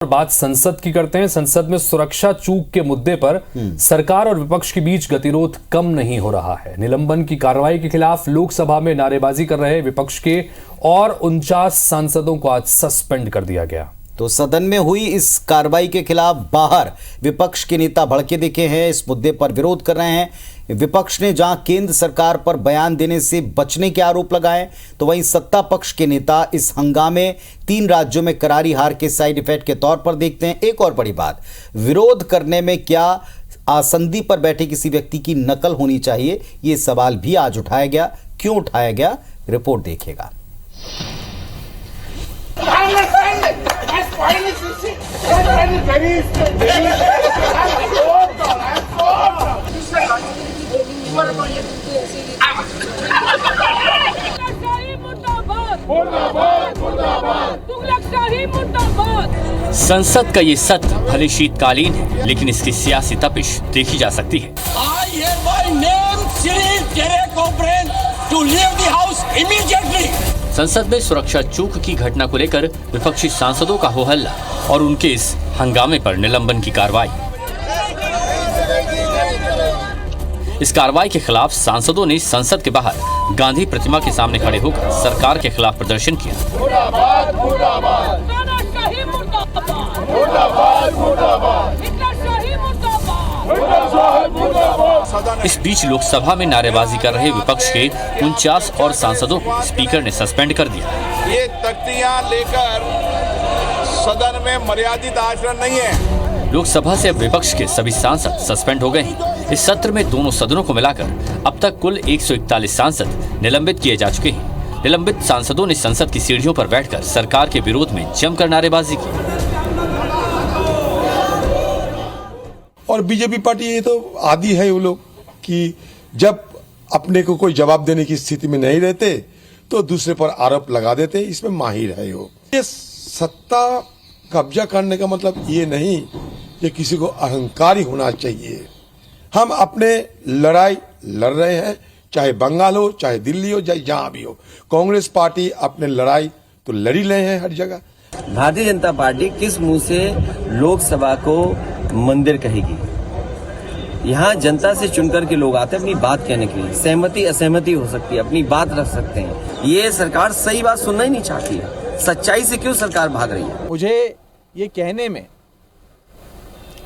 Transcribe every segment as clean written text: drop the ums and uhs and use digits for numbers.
बात संसद की करते हैं। संसद में सुरक्षा चूक के मुद्दे पर सरकार और विपक्ष के बीच गतिरोध कम नहीं हो रहा है। निलंबन की कार्रवाई के खिलाफ लोकसभा में नारेबाजी कर रहे विपक्ष के और 49 सांसदों को आज सस्पेंड कर दिया गया। तो सदन में हुई इस कार्रवाई के खिलाफ बाहर विपक्ष के नेता भड़के दिखे हैं, इस मुद्दे पर विरोध कर रहे हैं। विपक्ष ने जहां केंद्र सरकार पर बयान देने से बचने के आरोप लगाए, तो वहीं सत्ता पक्ष के नेता इस हंगामे 3 राज्यों में करारी हार के साइड इफेक्ट के तौर पर देखते हैं। एक और बड़ी बात, विरोध करने में क्या आसंदी पर बैठे किसी व्यक्ति की नकल होनी चाहिए, ये सवाल भी आज उठाया गया। क्यों उठाया गया, रिपोर्ट देखिएगा। संसद का ये सत्र भले शीतकालीन है, लेकिन इसकी सियासी तपिश देखी जा सकती है। संसद में सुरक्षा चूक की घटना को लेकर विपक्षी सांसदों का हो हल्ला और उनके इस हंगामे पर निलंबन की कार्रवाई। इस कार्रवाई के खिलाफ सांसदों ने संसद के बाहर गांधी प्रतिमा के सामने खड़े होकर सरकार के खिलाफ प्रदर्शन किया। इस बीच लोकसभा में नारेबाजी कर रहे विपक्ष के 49 और सांसदों को स्पीकर ने सस्पेंड कर दिया। ये तख्तियां लेकर सदन में मर्यादित आचरण नहीं है। लोकसभा से अब विपक्ष के सभी सांसद सस्पेंड हो गए हैं। इस सत्र में दोनों सदनों को मिलाकर अब तक कुल 141 सांसद निलंबित किए जा चुके हैं। निलंबित सांसदों ने संसद की सीढ़ियों पर बैठकर सरकार के विरोध में जमकर नारेबाजी की। और बीजेपी पार्टी ये तो आदी है वो लोग कि जब अपने को कोई जवाब देने की स्थिति में नहीं रहते तो दूसरे पर आरोप लगा देते, इसमें माहिर है वो। ये सत्ता कब्जा करने का मतलब ये नहीं कि किसी को अहंकारी होना चाहिए। हम अपने लड़ाई लड़ रहे हैं, चाहे बंगाल हो, चाहे दिल्ली हो, चाहे जहां भी हो। कांग्रेस पार्टी अपने लड़ाई तो लड़ी रहे हैं हर जगह। भारतीय जनता पार्टी किस मुंह से लोकसभा को मंदिर कहेगी? यहाँ जनता से चुनकर के लोग आते हैं अपनी बात कहने के लिए। सहमति असहमति हो सकती है, अपनी बात रख सकते हैं। ये सरकार सही बात सुनना ही नहीं चाहती है। सच्चाई से क्यों सरकार भाग रही है? मुझे ये कहने में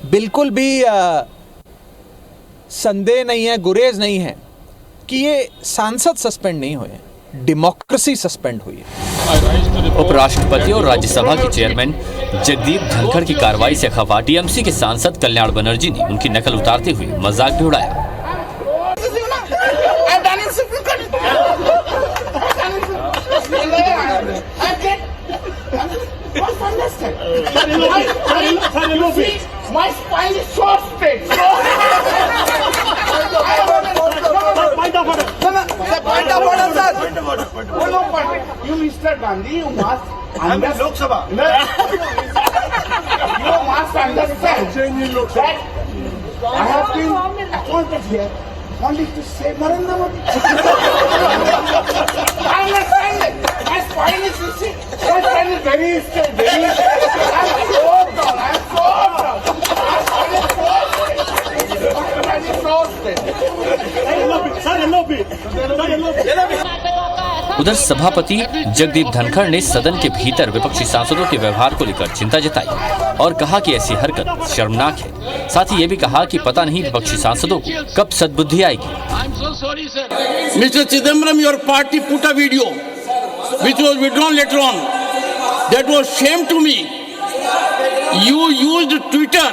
बिल्कुल भी संदेह नहीं है, गुरेज नहीं है कि ये सांसद सस्पेंड नहीं हुए, डेमोक्रेसी सस्पेंड हुई है। उपराष्ट्रपति और राज्यसभा के चेयरमैन जगदीप धनखड़ की कार्रवाई से खफा टीएमसी के सांसद कल्याण बनर्जी ने उनकी नकल उतारते हुए मजाक भी उड़ाया। You, Mr. Gandhi, you must understand. Lok Sabha. You must understand that I have been appointed here only to save Narendra Modi. I understand it. My spine is very straight. I'm so down. My spine is so straight. उधर सभापति जगदीप धनखड़ ने सदन के भीतर विपक्षी सांसदों के व्यवहार को लेकर चिंता जताई और कहा कि ऐसी हरकत शर्मनाक है। साथ ही ये भी कहा कि पता नहीं विपक्षी सांसदों को कब सद्बुद्धि आएगी। Mr. Chidambaram, your party put a video which was withdrawn later on. That was shame to me. You used Twitter,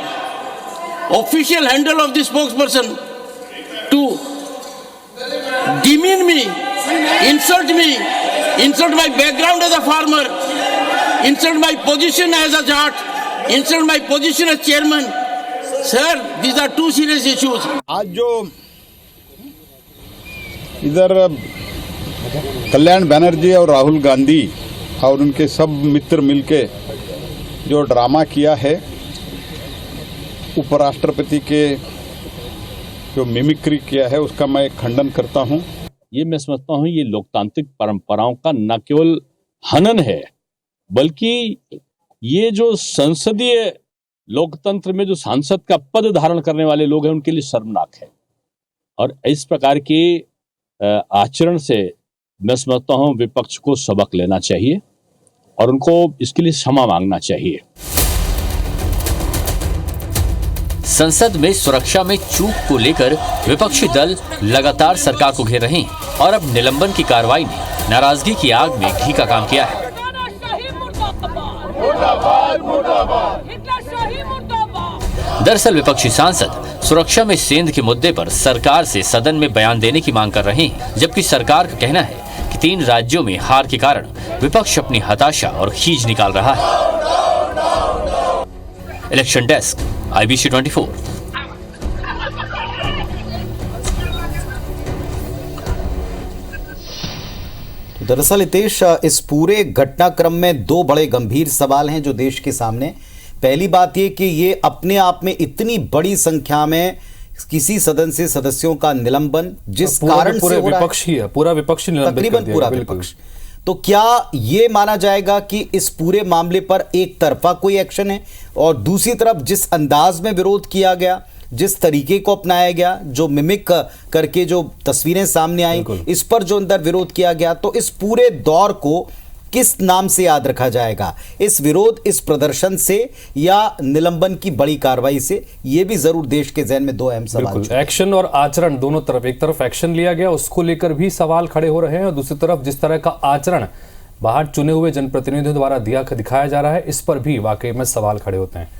official handle of the spokesperson, to demean me, insult my background as a farmer, insult my position as a judge, insult my position as chairman. Sir, these are two serious issues. आज जो इधर कल्याण बनर्जी और राहुल गांधी और उनके सब मित्र मिलके जो drama किया है, उपराष्ट्रपति के जो मिमिक्री किया है, उसका मैं खंडन करता हूं। ये मैं समझता हूँ ये लोकतांत्रिक परंपराओं का न केवल हनन है बल्कि ये जो संसदीय लोकतंत्र में जो सांसद का पद धारण करने वाले लोग हैं उनके लिए शर्मनाक है। और इस प्रकार के आचरण से मैं समझता हूं विपक्ष को सबक लेना चाहिए और उनको इसके लिए क्षमा मांगना चाहिए। संसद में सुरक्षा में चूक को लेकर विपक्षी दल लगातार सरकार को घेर रहे हैं और अब निलंबन की कार्रवाई ने नाराजगी की आग में घी का काम किया है। दरअसल विपक्षी सांसद सुरक्षा में सेंध के मुद्दे पर सरकार से सदन में बयान देने की मांग कर रहे हैं, जबकि सरकार का कहना है कि 3 राज्यों में हार के कारण विपक्ष अपनी हताशा और खींच निकाल रहा है। Election desk, IBC 24। दरअसल हितेश, इस पूरे घटनाक्रम में 2 बड़े गंभीर सवाल हैं जो देश के सामने। पहली बात ये कि ये अपने आप में इतनी बड़ी संख्या में किसी सदन से सदस्यों का निलंबन जिस कारण से हो रहा है, विपक्ष ही है, पूरा विपक्ष ही निलंबित तकरीबन कर दिया पूरा गया, बिल्कुल। विपक्ष। तो क्या ये माना जाएगा कि इस पूरे मामले पर एक तरफा कोई एक्शन है, और दूसरी तरफ जिस अंदाज में विरोध किया गया, जिस तरीके को अपनाया गया, जो मिमिक करके जो तस्वीरें सामने आई, इस पर जो अंदर विरोध किया गया, तो इस पूरे दौर को किस नाम से याद रखा जाएगा? इस विरोध, इस प्रदर्शन से, या निलंबन की बड़ी कार्रवाई से? ये भी जरूर देश के जहन में 2 अहम सवाल। एक्शन और आचरण दोनों तरफ, एक तरफ एक्शन लिया गया उसको लेकर भी सवाल खड़े हो रहे हैं, और दूसरी तरफ जिस तरह का आचरण बाहर चुने हुए जनप्रतिनिधियों द्वारा दिखाया जा रहा है, इस पर भी वाकई में सवाल खड़े होते हैं।